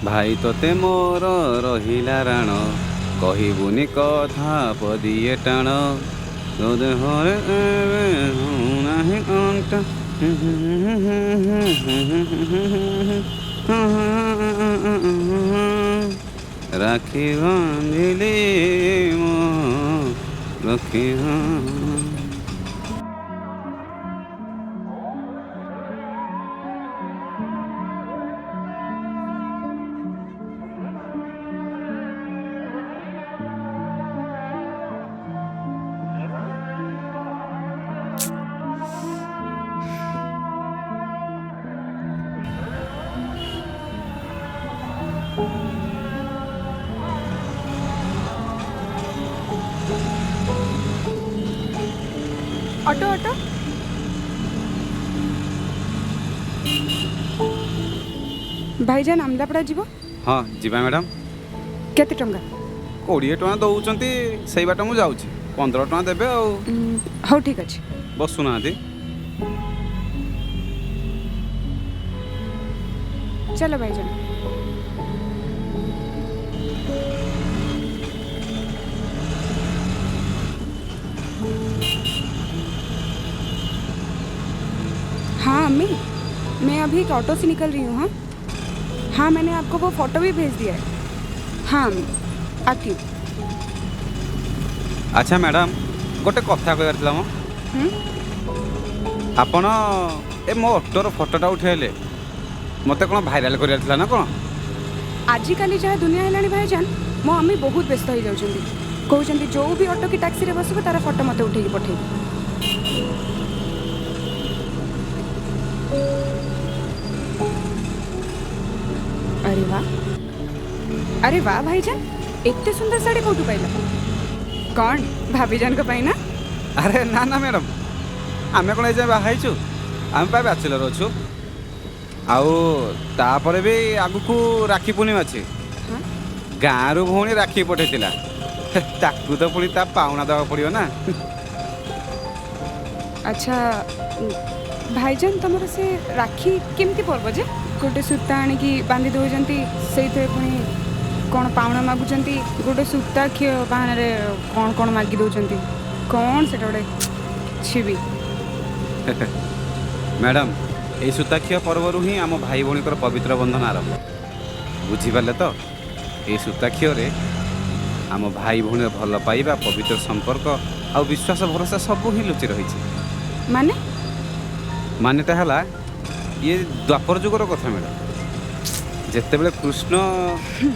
भाई तोते मोर रहिला राण कहबुनि कथा पदिए टाण तो देहरे एबे नाही अंत राखी बांधिली मो रखी ऑटो ऑटो भाईजान आमलापड़ा जीव हाँ जीवा मैडम केते टंगा 20 टଙ୍କା ଦଉଛନ୍ତି ସେଇ ବାଟ ମୁଁ ଯାଉଛି 15 ଟଙ୍କା ଦେବେ ଆଉ ହଉ ଠିକ୍ ଅଛି ବସୁନାହାନ୍ତି चलो भाईजान हाँ अम्मी मैं अभी एक ऑटो से निकल रही हूँ। हाँ हाँ मैंने आपको वो फोटो भी भेज दिया है। हाँ अम्मी आती हूँ। ଆଚ୍ଛା ମ୍ୟାଡ଼ାମ୍ ଗୋଟେ କଥା କହିବାର ଥିଲା ମ ଆପଣ ଏ ମୋ ଅଟୋର ଫଟୋଟା ଉଠାଇଲେ ମୋତେ କ'ଣ ଭାଇରାଲ୍ କରିବାର ଥିଲା ନା କ'ଣ आजिकाली जहाँ दुनिया है भाईजान मो अम्मी बहुत व्यस्त हो जाउछंती कहउछंती जो भी ऑटो की टैक्सी रे बसबो तारा फोटो मते उठेई पठेई। अरे वाह भाईजान एते सुंदर साड़ी कोठू पाइला कौन भाभीजान को पाई ना अरे ना ना मैडम आमे କ'ଣ ଏଯାଏଁ ବାହା ହେଇଛୁ ଆମେ ପା ବ୍ୟାଚଲର୍ ଅଛୁ ଆଉ ତାପରେ ବି ଆଗକୁ ରାକ୍ଷୀ ପୂର୍ଣ୍ଣିମା ଅଛି ଗାଁରୁ ଭଉଣୀ ରାକ୍ଷୀ ପଠେଇଥିଲା ତାକୁ ତ ପୁଣି ତା ପାଉଣା ଦେବାକୁ ପଡ଼ିବ ନା अच्छा भाईजान तुमर से राखी केमती पर्व जे गोटे सूता आनिकी बांधी दौरान से पुणी कौन पाउना मागुंट गोटे सूता क्षीर बाहन कौन कौन मागी दौरान कौन से गोटे छिबी मैडम ये सूताक्षीय पर्वर ही आम भाई भौणी पवित्र बंधन आरंभ बुझीपारे तो ये सूताक्षीय आम भाई भौणी भल पाइबा पवित्र संपर्क आ विश्वास भरोसा सब ही लुचि रही माने मानेटा है ये द्वापर जुगर कथा मैडम जितेबले कृष्ण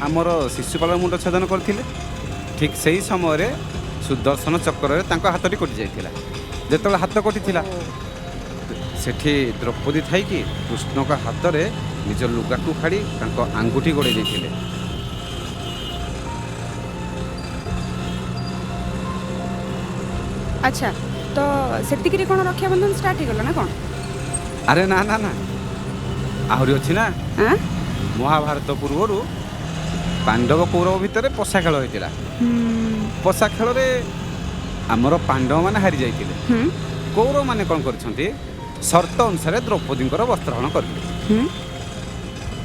आमर शिशुपाल मुंड छेदन करते ठीक से ही समय सुदर्शन चक्र हाथटी कटि जाइए जिते हाथ कटि सेठी द्रौपदी थी कृष्ण का हाथ में निज लुगा को फाड़ी आंगुठी गोड़े देते अच्छा तो से कौन रक्षाबंधन स्टार्ट हो गला ना कौन अरे ना ना ना आहरी अच्छी ना हाँ? महाभारत पूर्वर पांडव कौरव भितर पशा खेल होता पशा खेल आमर पांडव मैंने हारी जाते कौरव मैंने कौन कर शर्त अनुसार द्रौपदी वस्त्रहरण करें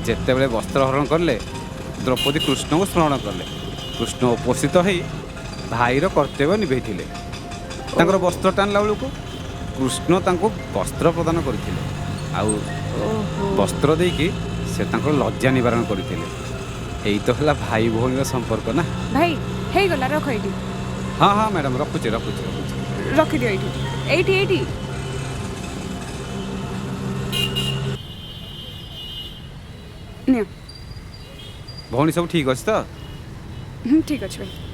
जितेबले वस्त्रहरण कले द्रौपदी कृष्ण को स्मरण कले कृष्ण उपस्थित हो भाईर कर्तव्य निभे वस्त्र टाणला बेलू कृष्ण वस्त्र प्रदान करते वस्त्र देकी से लज्जा निवारण करते यही तो है भाई भौणी संपर्क ना भाई हे गला रख ये हाँ हाँ मैडम रखुचे रखुचे रखुचे रखिद ये भौणी सब ठीक अच्छे तो ठीक अच्छे भाई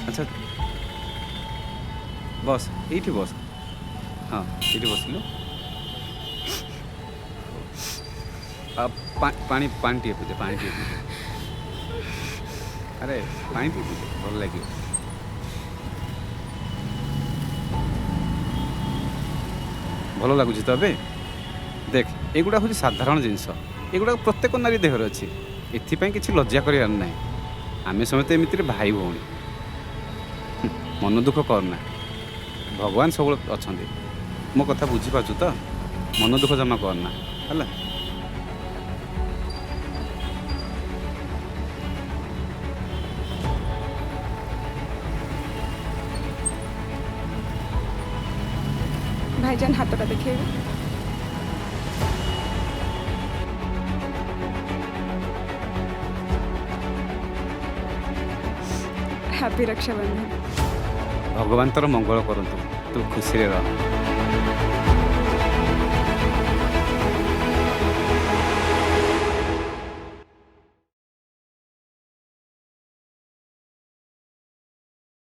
ଆଚ୍ଛା ବସ୍ ଏଇଠି ବସ୍। ହଁ ଏଇଠି ବସିଲୁ। ପାଣି ପାଣି ଟିକେ ପିଇଦେ, ପାଣି ଟିକେ ପିଇଦେ। ଆରେ ପାଣି ଟିକେ ପିଇଦେ, ଭଲ ଲାଗିବ। ଭଲ ଲାଗୁଛି ତ ଏବେ? ଦେଖ ଏଗୁଡ଼ା ହେଉଛି ସାଧାରଣ ଜିନିଷ, ଏଗୁଡ଼ାକ ପ୍ରତ୍ୟେକ ନାରୀ ଦେହରେ ଅଛି। ଏଥିପାଇଁ କିଛି ଲଜ୍ଜା କରିବାର ନାହିଁ। ଆମେ ସମସ୍ତେ ଏମିତିରେ ଭାଇ ଭଉଣୀ। ମନ ଦୁଃଖ କରନା, ଭଗବାନ ସବୁବେଳେ ଅଛନ୍ତି। ମୋ କଥା ବୁଝିପାରୁଛୁ ତ? ମନ ଦୁଃଖ ଜମା କରନା ହେଲା। ଭାଇଜାନ ହାତଟା ଦେଖେଇବେ। ହ୍ୟାପି ରକ୍ଷାବନ୍ଧନ। ଭଗବାନ ତୋର ମଙ୍ଗଳ କରନ୍ତୁ, ତୁ ଖୁସିରେ ରହ।